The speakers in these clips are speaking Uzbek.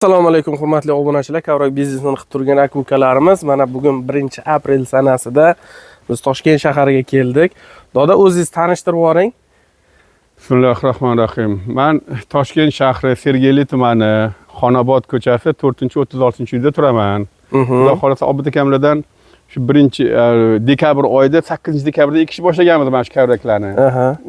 Assalomu alaykum hurmatli obunachilar, Kavrak biznesini qilib turgan aka-ukalarimiz. Mana bugun 1-aprel sanasida biz Toshkent shahariga keldik. Doda, o'zingiz tanishtirib yuboring. Bismillahirrohmanirrohim. Men Toshkent shahri Sergeli tumani, Xonobod ko'chasi 4-36-uyda turaman. Xudo xolasa Obid akamlardan shu 1-dekabr oyida 8-dekabrda ekish boshlaganmiz mana shu kavraklarni.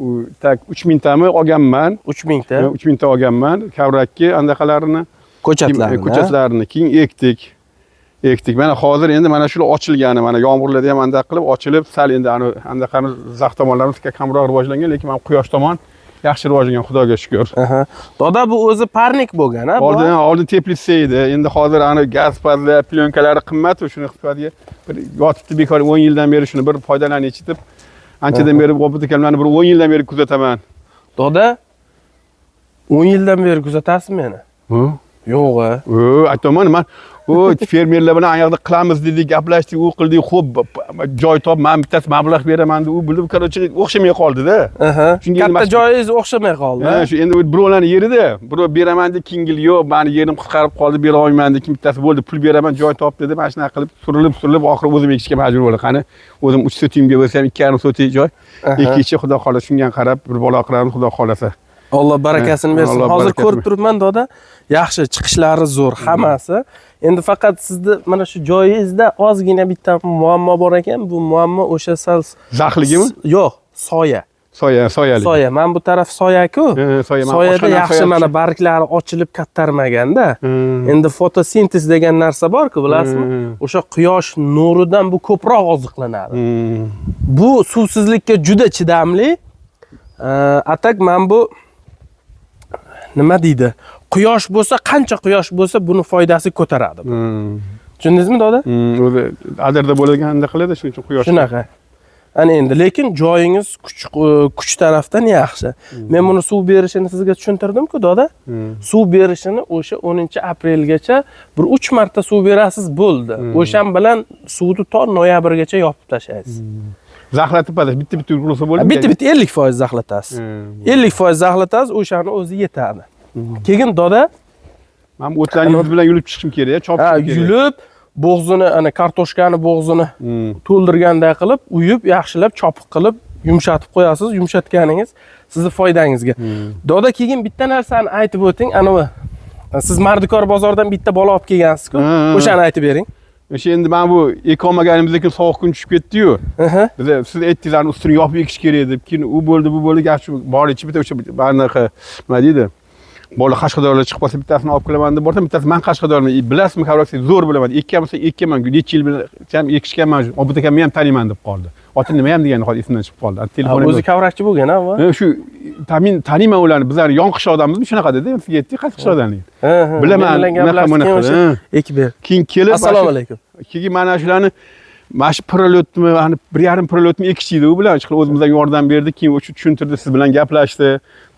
U tak 3000 tami olganman. 3000 ta. 3000 ta olganman. Kavrakki andaqalarini ko'chatlarini keyin ekdik. Mana hozir endi mana shular ochilgani, mana yomg'irlarda ham andaq qilib ochilib, sal endi andaqamiz zax tomonlarimiz kamroq rivojlangan, lekin mana quyosh tomon yaxshi rivojlangan, Xudoga shukr. Doda, bu o'zi parnik bo'lgan, ha? Oldin teplitsa edi. Endi hozir gaz pazlar, plyonkalari qimmat, shuni hisobiga bir yotibdi bekor 10 yildan beri shuni bir foydalanishib deb, anchadan beri Obid akamlarni bir 10 yildan beri kuzataman. Doda, 10 yildan beri kuzatasizmi meni? Yo'q. Aytaman, men fermerlar bilan ayoqda qilamiz dedik, gaplashdik, u qildik, xo'p, joy top, men bittasi mablag' beraman deb, u bilib, qarochi o'xshamay qoldi-da. Katta joyingiz o'xshamay qoldi. Shu endi birovlarni yerida, birov beraman deb kingil, yo'q, meni yerim qisqarib qoldi, bera olmayman deb, bittasi bo'ldi, pul beraman, joy top dedi, mana shunaqa qilib surilib, oxiri o'zim ekishga majbur bo'ldim. Qani, o'zim 3 sotimga bo'lsam 2,5 sotik joy ekishga Xudo xolasa shunga qarab bir bola qilamiz, Xudo xolasa. Alloh barakasini bersin. Hozir ko'rib turibman, Doda, yaxshi chiqishlari zo'r hammasi. Endi faqat sizni mana shu joyingizda ozgina bitta muammo bor ekan. Bu muammo o'sha sal zaxligimi? Yo'q, soya. Soyali. Soya. Men bu taraf soya-ku. Soyada yaxshi mana barglari ochilib kattarmaganda. Endi fotosintez degan narsa bor-ku, bilasizmi? O'sha quyosh nuridan bu ko'proq oziqlanadi. Bu suvsizlikka juda chidamli. Atak men bu nima deydi? Quyosh bo'lsa, qancha quyosh bo'lsa, buni foydasi ko'taradi. Tushundingizmi, Doda? O'zi adirda bo'lganda qiladi, shuning uchun quyosh. Shunaqa. Ana endi, lekin joyingiz kuch tarafdan yaxshi. Men buni suv berishini sizga tushuntirdim-ku, Doda. Suv berishini o'sha 10-aprelgacha bir 3 marta suv berasiz, bo'ldi. O'shan bilan suvni to noyabrgacha yopib tashlaysiz. Zaxlatib bitta bo'lsa bo'ladi. Bitta 50% zaxlatasiz. 50% zaxlatasiz, o'shani o'zi yetadi. Keyin Doda, men o'tlarni yuz bilan yulib chiqishim kerak, chopishim kerak. Yulib, bo'g'zini, ana kartoshkani bo'g'zini to'ldirganday qilib, uyib, yaxshilab chopiq qilib yumshatib qo'yasiz. Yumshatganingiz sizni foydangizga. Doda, keyin bitta narsani aytib o'ting, ana siz Mardikor bozordan bitta bola olib kelgansiz-ku. O'shani aytib bering. O'sha endi men bu ekolmaganimizdan sovuq kun tushib ketdi-yu. Siz aytdingizlar, ustini yopib ekish kerak deb, keyin u bo'ldi, garchi borichi bitta o'sha banaqa nima deydi? Bola Qashqadaryoga chiqib qolsa bittasini olib kelaman deb borsam, bittasi men Qashqadaryoman. Bilasizmi, Kavrak zo'r bilaman. Ekkan bo'lsa ekkanman, necha yil bilan ekishganman. Obid akamni ham taniyman deb qoldi. Oti nima ham degan hozir esimdan chiqib qoldi. Telefonim o'zi Kavrakchi bo'lgan-a? Shu taniyman ularni. Bizlar yonqish odammiz, shunaqa dedi. Sizga aytdik, qaysi qishloqdanlik. Bilaman, bunaqa ekib ber. Keyin kelib, assalomu alaykum. Keyin mana shularni mana shu prolotmi, 1,5 prolotmi ekish deydi, u bilan chiqib o'zimizdan yordam berdi, keyin o'sha tushuntirdi, siz bilan gaplashdi,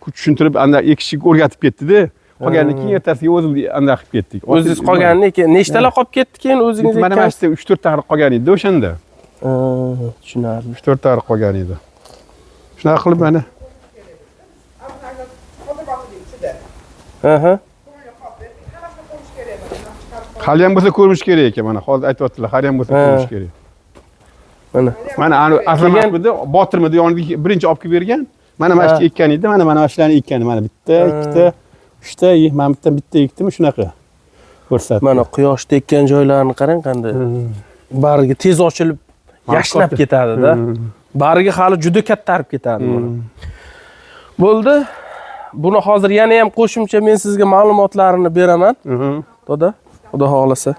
tushuntirib ekishga o'rgatib ketdi-da. Qolgandan keyin ertasiga o'zimiz anda qilib ketdik. O'zingiz qolgandan keyin nechtalar qolib ketdi keyin o'zingiz? Mana mana 3-4 ta qolgan edi o'shanda. Tushunarli. 3-4 ta qolgan edi. Shunaqa qilib mana. Hali ham bo'lsa ko'rish kerak ekan, mana hozir aytibdilar, hali ham bo'lsa ko'rish kerak. Mana Azamatmidi, Botirmidi yoniga birinchi olib kelib bergan. Mana mana shu ekkan edi, mana shularni ekkan, mana bitta, ikkita, uchta, men bitta ekdim, shunaqa. Ko'rsatdim. Mana quyosh tekkan joylarni qarang qanday. Bargi tez ochilib, yashnab ketadi-da. Bargi hali juda kattarib ketadi buni. Bo'ldi. Buni hozir yana ham qo'shimcha men sizga ma'lumotlarini beraman. Doda, Xudo xolasa.